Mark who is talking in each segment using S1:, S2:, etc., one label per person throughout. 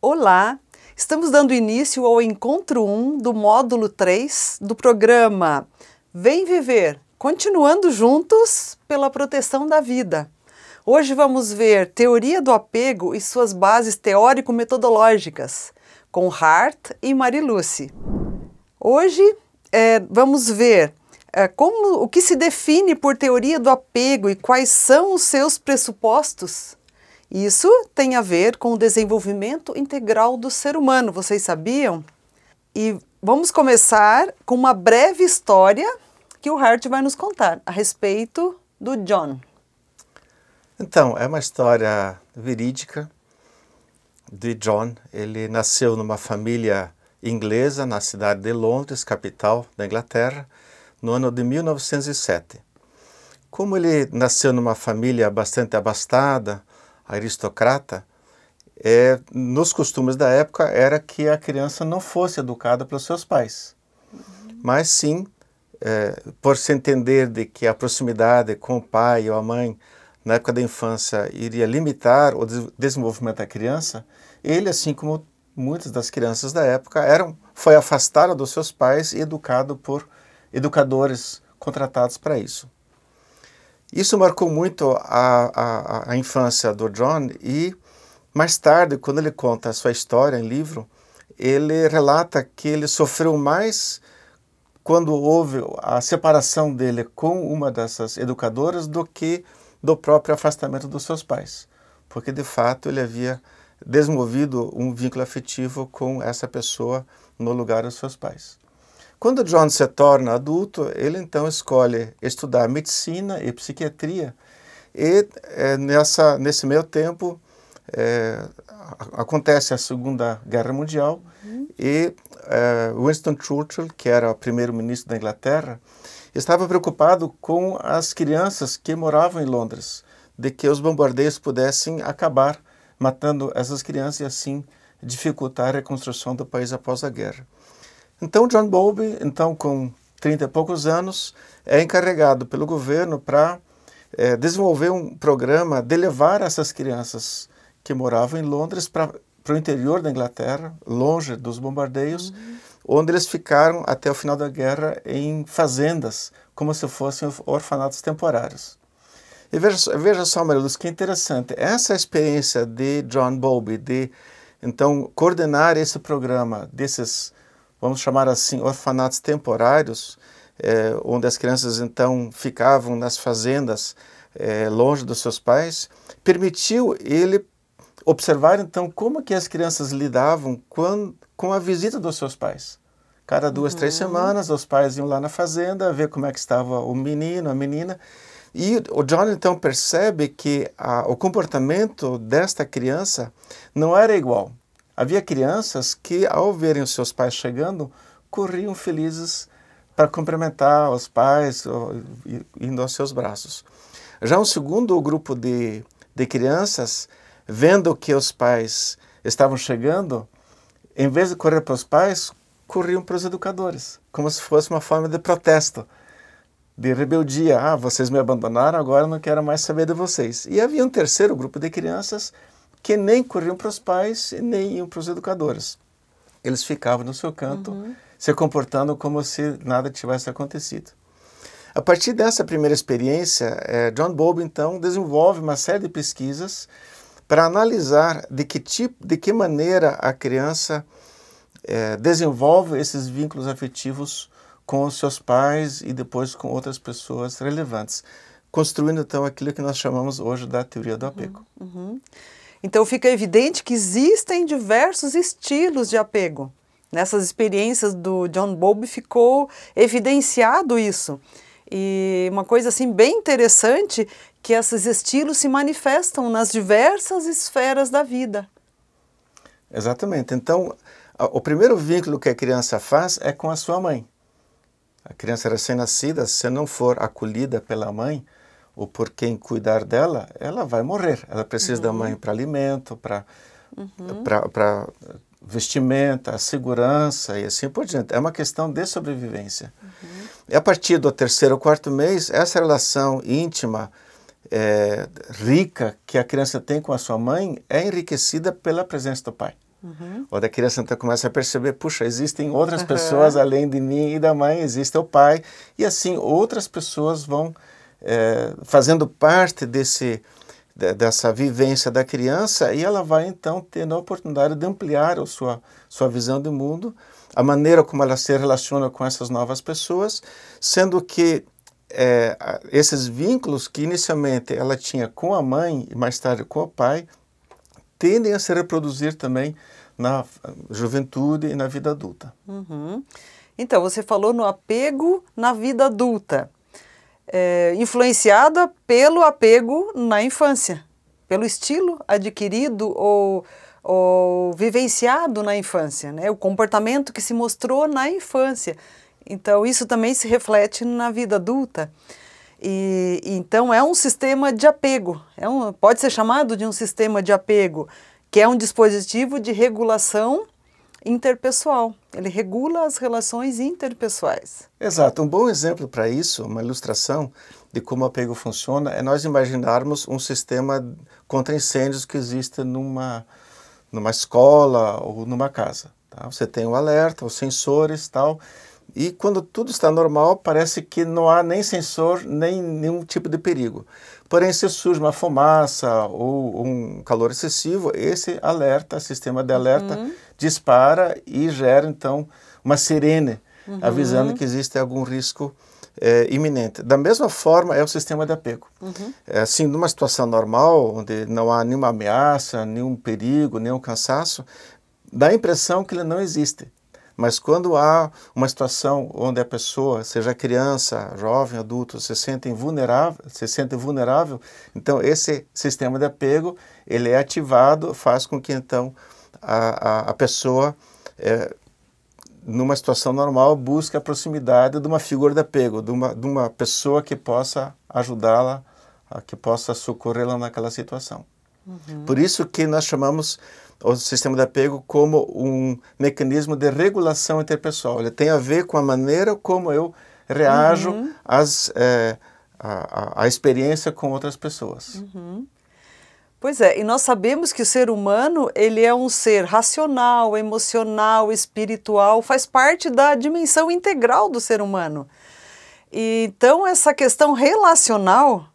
S1: Olá! Estamos dando início ao encontro 1 do módulo 3 do programa Vem Viver, continuando juntos pela proteção da vida. Hoje vamos ver teoria do apego e suas bases teórico-metodológicas, com Hart e Mariluce. Hoje vamos ver o que se define por teoria do apego e quais são os seus pressupostos. Isso tem a ver com o desenvolvimento integral do ser humano, vocês sabiam? E vamos começar com uma breve história que o Hart vai nos contar a respeito do John.
S2: Então, é uma história verídica de John. Ele nasceu numa família inglesa na cidade de Londres, capital da Inglaterra, no ano de 1907. Como ele nasceu numa família bastante abastada, aristocrata, nos costumes da época era que a criança não fosse educada pelos seus pais, mas sim, por se entender de que a proximidade com o pai ou a mãe na época da infância iria limitar o desenvolvimento da criança, ele, assim como muitas das crianças da época, foi afastado dos seus pais e educado por educadores contratados para isso. Isso marcou muito a infância do John e, mais tarde, quando ele conta a sua história em livro, ele relata que ele sofreu mais quando houve a separação dele com uma dessas educadoras do que do próprio afastamento dos seus pais, porque, de fato, ele havia desenvolvido um vínculo afetivo com essa pessoa no lugar dos seus pais. Quando John se torna adulto, ele então escolhe estudar medicina e psiquiatria e nesse meio tempo acontece a Segunda Guerra Mundial e Winston Churchill, que era o primeiro-ministro da Inglaterra, estava preocupado com as crianças que moravam em Londres, de que os bombardeios pudessem acabar matando essas crianças e assim dificultar a reconstrução do país após a guerra. Então, John Bowlby, com 30 e poucos anos, é encarregado pelo governo para desenvolver um programa de levar essas crianças que moravam em Londres para o interior da Inglaterra, longe dos bombardeios, onde eles ficaram até o final da guerra em fazendas, como se fossem orfanatos temporários. E veja só, Mariluz, que interessante, essa experiência de John Bowlby de, então, coordenar esse programa desses, vamos chamar assim, orfanatos temporários, onde as crianças então ficavam nas fazendas longe dos seus pais, permitiu ele observar então como que as crianças lidavam com a visita dos seus pais. Cada 2, 3 semanas os pais iam lá na fazenda ver como é que estava o menino, a menina, e o John então percebe que o comportamento desta criança não era igual. Havia crianças que, ao verem os seus pais chegando, corriam felizes para cumprimentar os pais, indo aos seus braços. Já um segundo grupo de crianças, vendo que os pais estavam chegando, em vez de correr para os pais, corriam para os educadores, como se fosse uma forma de protesto, de rebeldia. Ah, vocês me abandonaram, agora eu não quero mais saber de vocês. E havia um terceiro grupo de crianças que nem corriam para os pais e nem iam para os educadores. Eles ficavam no seu canto, se comportando como se nada tivesse acontecido. A partir dessa primeira experiência, John Bowlby, então, desenvolve uma série de pesquisas para analisar de que maneira a criança desenvolve esses vínculos afetivos com os seus pais e depois com outras pessoas relevantes, construindo, então, aquilo que nós chamamos hoje da teoria do apego.
S1: Então fica evidente que existem diversos estilos de apego. Nessas experiências do John Bowlby ficou evidenciado isso. E uma coisa assim bem interessante, que esses estilos se manifestam nas diversas esferas da vida.
S2: Exatamente. Então, o primeiro vínculo que a criança faz é com a sua mãe. A criança recém-nascida, se não for acolhida pela mãe, ou por quem cuidar dela, ela vai morrer. Ela precisa da mãe para alimento, para vestimenta, segurança e assim por diante. É uma questão de sobrevivência. E a partir do 3º ou 4º mês, essa relação íntima, rica, que a criança tem com a sua mãe, é enriquecida pela presença do pai. Onde a criança então começa a perceber, puxa, existem outras pessoas além de mim e da mãe, existe o pai, e assim outras pessoas vão fazendo parte dessa vivência da criança, e ela vai então tendo a oportunidade de ampliar a sua visão de mundo, a maneira como ela se relaciona com essas novas pessoas, sendo que esses vínculos que inicialmente ela tinha com a mãe e mais tarde com o pai, tendem a se reproduzir também na juventude e na vida adulta.
S1: Então, você falou no apego na vida adulta, influenciada pelo apego na infância, pelo estilo adquirido ou vivenciado na infância, né? O comportamento que se mostrou na infância. Então, isso também se reflete na vida adulta. Então, é um sistema de apego, pode ser chamado de um sistema de apego, que é um dispositivo de regulação interpessoal. Ele regula as relações interpessoais.
S2: Exato. Um bom exemplo para isso, uma ilustração de como o apego funciona, é nós imaginarmos um sistema contra incêndios que existe numa escola ou numa casa. Tá? Você tem o alerta, os sensores e tal, e quando tudo está normal, parece que não há nem sensor, nem nenhum tipo de perigo. Porém, se surge uma fumaça ou um calor excessivo, esse alerta, sistema de alerta, dispara e gera, então, uma sirene, avisando que existe algum risco iminente. Da mesma forma, é o sistema de apego. Assim, numa situação normal, onde não há nenhuma ameaça, nenhum perigo, nenhum cansaço, dá a impressão que ele não existe. Mas quando há uma situação onde a pessoa, seja criança, jovem, adulto, se sente vulnerável, então esse sistema de apego, ele é ativado, faz com que então a pessoa, numa situação normal, busque a proximidade de uma figura de apego, de uma pessoa que possa ajudá-la, que possa socorrê-la naquela situação. Por isso que nós chamamos o sistema de apego como um mecanismo de regulação interpessoal. Ele tem a ver com a maneira como eu reajo à experiência com outras pessoas.
S1: Pois é, e nós sabemos que o ser humano, ele é um ser racional, emocional, espiritual, faz parte da dimensão integral do ser humano. E, então, essa questão relacional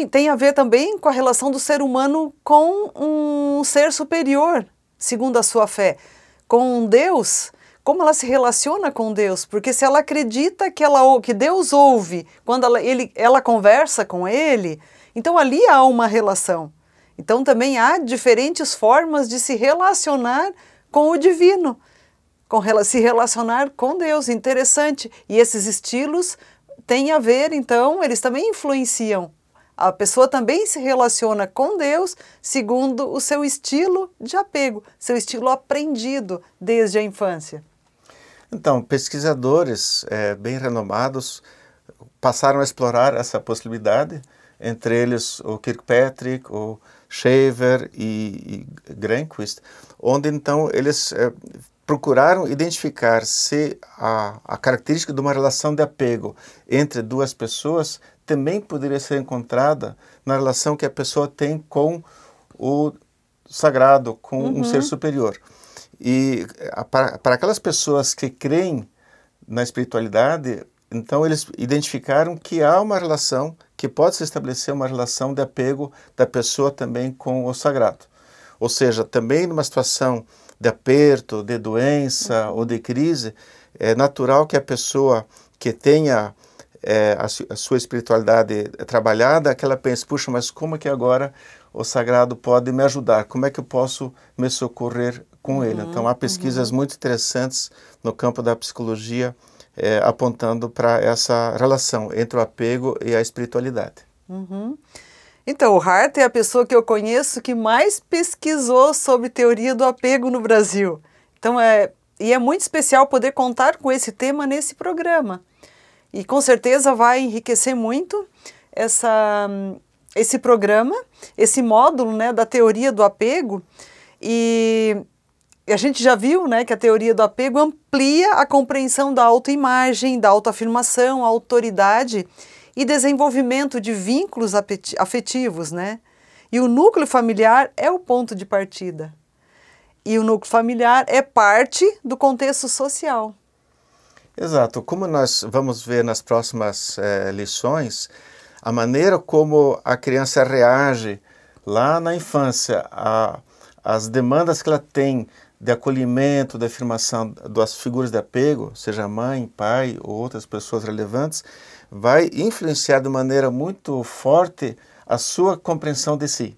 S1: tem a ver também com a relação do ser humano com um ser superior, segundo a sua fé, com Deus. Como ela se relaciona com Deus? Porque se ela acredita que Deus ouve quando ela conversa com Ele, então ali há uma relação. Então também há diferentes formas de se relacionar com o divino, se relacionar com Deus. Interessante. E esses estilos têm a ver, então, eles também influenciam. A pessoa também se relaciona com Deus segundo o seu estilo de apego, seu estilo aprendido desde a infância.
S2: Então, pesquisadores bem renomados passaram a explorar essa possibilidade, entre eles o Kirkpatrick, o Shaver e Grenquist, onde então eles procuraram identificar se a característica de uma relação de apego entre duas pessoas também poderia ser encontrada na relação que a pessoa tem com o sagrado, com um ser superior. E para aquelas pessoas que creem na espiritualidade, então eles identificaram que há uma relação, que pode se estabelecer uma relação de apego da pessoa também com o sagrado. Ou seja, também numa situação de aperto, de doença ou de crise, é natural que a pessoa que tenha a sua espiritualidade trabalhada, que ela pense, puxa, mas como que agora o sagrado pode me ajudar? Como é que eu posso me socorrer com ele? Então há pesquisas muito interessantes no campo da psicologia apontando para essa relação entre o apego e a espiritualidade.
S1: Então, o Hart é a pessoa que eu conheço que mais pesquisou sobre teoria do apego no Brasil. Então, é muito especial poder contar com esse tema nesse programa. E com certeza vai enriquecer muito esse programa, esse módulo, né, da teoria do apego. E a gente já viu, né, que a teoria do apego amplia a compreensão da autoimagem, da autoafirmação, a autoridade e desenvolvimento de vínculos afetivos, né? E o núcleo familiar é o ponto de partida. E o núcleo familiar é parte do contexto social.
S2: Exato. Como nós vamos ver nas próximas lições, a maneira como a criança reage lá na infância às demandas que ela tem de acolhimento, de afirmação das figuras de apego, seja mãe, pai ou outras pessoas relevantes, vai influenciar de maneira muito forte a sua compreensão de si,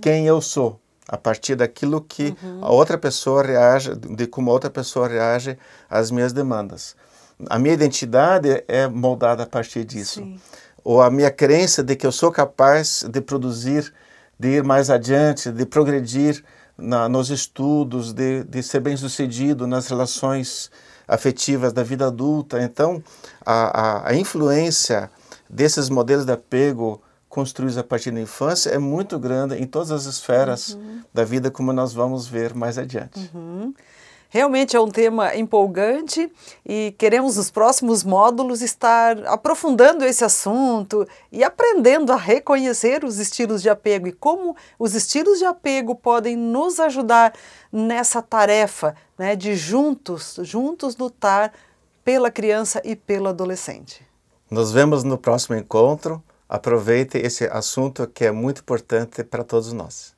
S2: quem eu sou, a partir daquilo que a outra pessoa reage, de como a outra pessoa reage às minhas demandas. A minha identidade é moldada a partir disso.
S1: Sim.
S2: Ou a minha crença de que eu sou capaz de produzir, de ir mais adiante, de progredir nos estudos, de ser bem-sucedido nas relações afetivas da vida adulta. Então, a influência desses modelos de apego construídos a partir da infância é muito grande em todas as esferas da vida, como nós vamos ver mais adiante.
S1: Realmente é um tema empolgante e queremos nos próximos módulos estar aprofundando esse assunto e aprendendo a reconhecer os estilos de apego e como os estilos de apego podem nos ajudar nessa tarefa, né, de juntos lutar pela criança e pelo adolescente.
S2: Nos vemos no próximo encontro. Aproveite esse assunto que é muito importante para todos nós.